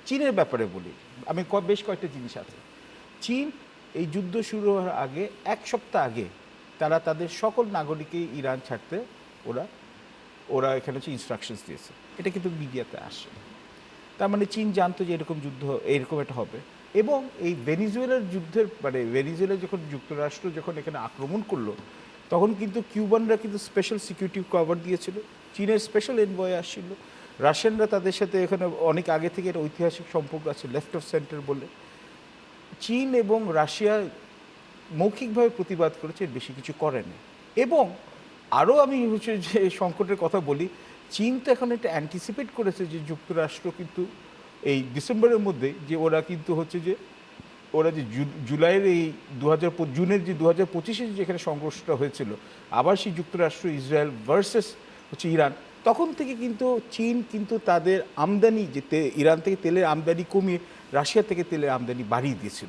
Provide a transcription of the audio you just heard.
চীনের ব্যাপারে বলি, আমি বেশ কয়েকটা জিনিস আছে। চীন এই যুদ্ধ শুরু হওয়ার আগে ১ সপ্তাহ আগে তারা তাদের সকল নাগরিককেই ইরান ছাড়তে ওরা ওরা এখানে হচ্ছে ইনস্ট্রাকশনস দিয়েছে। এটা কিন্তু মিডিয়াতে আসে। তার মানে চীন জানতো যে এরকম যুদ্ধ এরকম একটা হবে। এবং এই ভেনিজুয়েলার যুদ্ধের মানে ভেনিজুয়েলা যখন যুক্তরাষ্ট্র যখন এখানে আক্রমণ করলো, তখন কিন্তু কিউবানরা কিন্তু স্পেশাল সিকিউরিটি কভার দিয়েছিল, চীনের স্পেশাল এনভয় আসছিল, রাশিয়ানরা তাদের সাথে এখানে অনেক আগে থেকে একটা ঐতিহাসিক সম্পর্ক আছে, লেফট অফ সেন্টার বলে। চীন এবং রাশিয়া মৌখিকভাবে প্রতিবাদ করেছে, বেশি কিছু করেনি। এবং আরও আমি হচ্ছে যে সংকটের কথা বলি, চীন তো এখন এটা অ্যান্টিসিপেট করেছে যে যুক্তরাষ্ট্র কিন্তু এই ডিসেম্বরের মধ্যে যে ওরা কিন্তু হচ্ছে যে ওরা যে জুলাইয়ের এই জুনের যে 2025-এ যেখানে সংঘর্ষটা হয়েছিল, আবার সেই যুক্তরাষ্ট্র ইসরায়েল ভার্সেস হচ্ছে ইরান, তখন থেকে কিন্তু চীন কিন্তু তাদের আমদানি যে ইরান থেকে তেলের আমদানি কমিয়ে রাশিয়া থেকে তেলের আমদানি বাড়িয়ে দিয়েছিল।